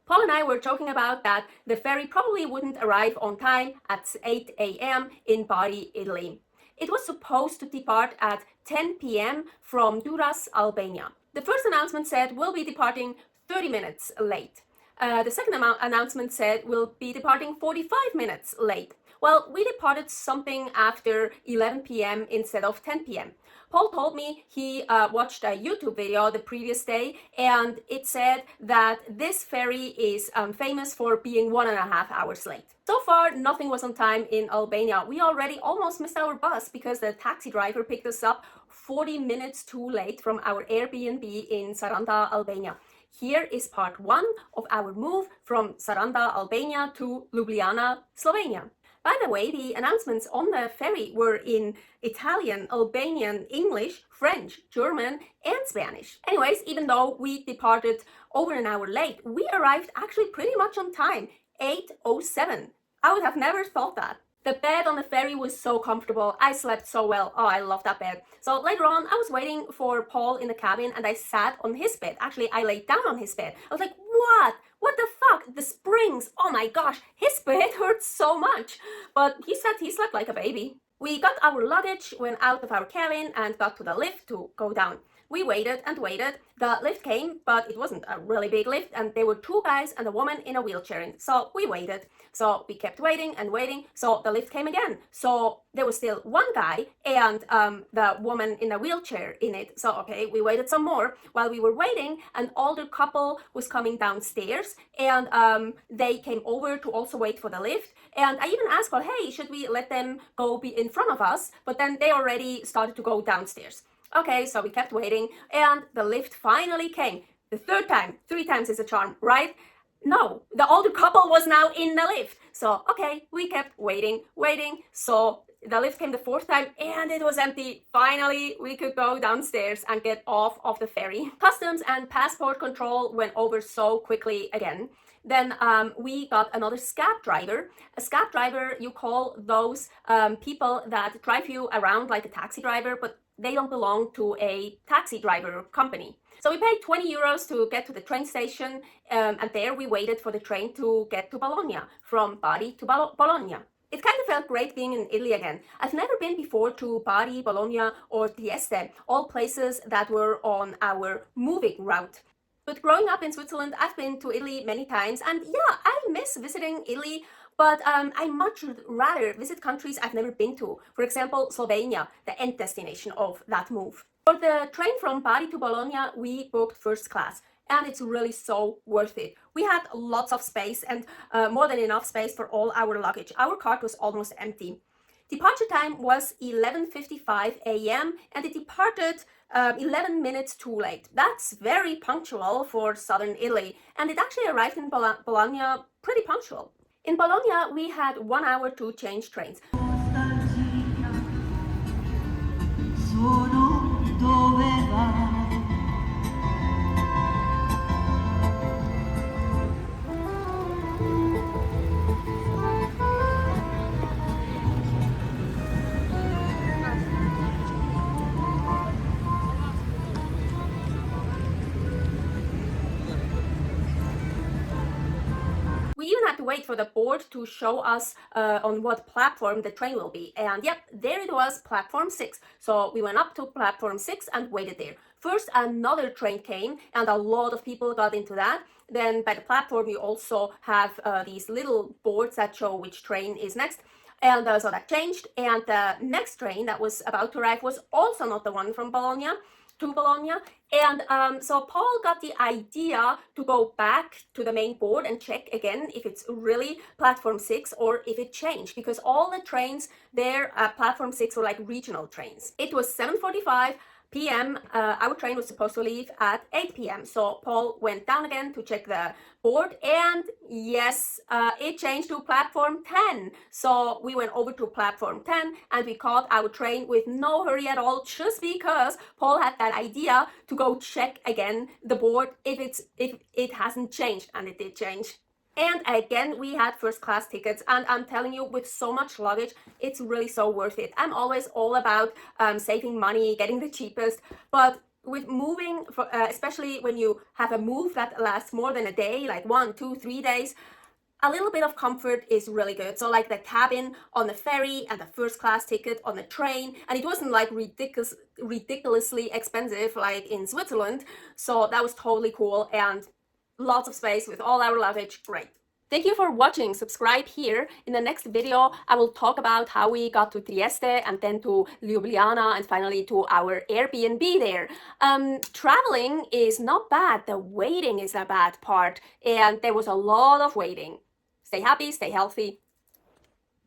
Paul and I were joking about that the ferry probably wouldn't arrive on time at 8 a.m. in Bari, Italy. It was supposed to depart at 10 p.m. from Durrës, Albania. The first announcement said we'll be departing 30 minutes late. The second announcement said we'll be departing 45 minutes late. Well, we departed something after 11 p.m. instead of 10 p.m. Paul told me he watched a YouTube video the previous day, and it said that this ferry is famous for being 1.5 hours late. So far, nothing was on time in Albania. We already almost missed our bus because the taxi driver picked us up 40 minutes too late from our Airbnb in Sarandë, Albania. Here is part 1 of our move from Sarandë, Albania to Ljubljana, Slovenia. By the way, the announcements on the ferry were in Italian, Albanian, English, French, German, and Spanish. Anyways, even though we departed over an hour late, we arrived actually pretty much on time, 8:07. I would have never thought that. The bed on the ferry was so comfortable. I slept so well. Oh, I love that bed. So later on, I was waiting for Paul in the cabin and I sat on his bed. Actually, I laid down on his bed. I was like, what? What the fuck? The springs. Oh my gosh, his bed hurts so much. But he said he slept like a baby. We got our luggage, went out of our cabin and got to the lift to go down. We waited and waited. The lift came, but it wasn't a really big lift, and there were 2 guys and a woman in a wheelchair in. So we waited. So we kept waiting and waiting. So the lift came again. So there was still 1 guy and the woman in a wheelchair in it. So okay, we waited some more. While we were waiting, an older couple was coming downstairs, and they came over to also wait for the lift. And I even asked, well, hey, should we let them go be in front of us? But then they already started to go downstairs. Okay, so we kept waiting, and the lift finally came. The 3rd time. 3 times is a charm, right? No, the older couple was now in the lift. So, okay, we kept waiting. So the lift came the 4th time, and it was empty. Finally, we could go downstairs and get off of the ferry. Customs and passport control went over so quickly again. Then we got another scab driver. A scab driver, you call those people that drive you around like a taxi driver, but they don't belong to a taxi driver company. So we paid 20 euros to get to the train station, and there we waited for the train to get to Bologna, from Bari to Bologna. It kind of felt great being in Italy again. I've never been before to Bari, Bologna, or Trieste, all places that were on our moving route. But growing up in Switzerland, I've been to Italy many times, and yeah, I miss visiting Italy, but I much rather visit countries I've never been to. For example, Slovenia, the end destination of that move. For the train from Bari to Bologna, we booked first class, and it's really so worth it. We had lots of space and more than enough space for all our luggage. Our cart was almost empty. Departure time was 11:55 a.m. and it departed 11 minutes too late. That's very punctual for southern Italy, and it actually arrived in Bologna pretty punctual. In Bologna, we had 1 hour to change trains. We even had to wait for the board to show us on what platform the train will be. And yep, there it was, platform 6. So we went up to platform 6 and waited there. First, another train came, and a lot of people got into that. Then by the platform, you also have these little boards that show which train is next. And so that changed. And the next train that was about to arrive was also not the one from Bologna to Bologna. And so Paul got the idea to go back to the main board and check again if it's really platform 6 or if it changed, because all the trains there at platform 6 were like regional trains. It was 7:45 p.m. Our train was supposed to leave at 8 p.m. So Paul went down again to check the board, and yes, it changed to platform 10. So we went over to platform 10 and we caught our train with no hurry at all, just because Paul had that idea to go check again the board if it hasn't changed, and it did change. And again, we had first class tickets, and I'm telling you, with so much luggage, it's really so worth it. I'm always all about saving money, getting the cheapest, but with moving, especially when you have a move that lasts more than a day, like 1, 2, 3 days, a little bit of comfort is really good. So like the cabin on the ferry and the first class ticket on the train, and it wasn't like ridiculously expensive like in Switzerland, so that was totally cool, and lots of space with all our luggage. Great. Thank you for watching. Subscribe here. In the next video, I will talk about how we got to Trieste and then to Ljubljana and finally to our Airbnb there. Traveling is not bad. The waiting is the bad part, and there was a lot of waiting. Stay happy, stay healthy.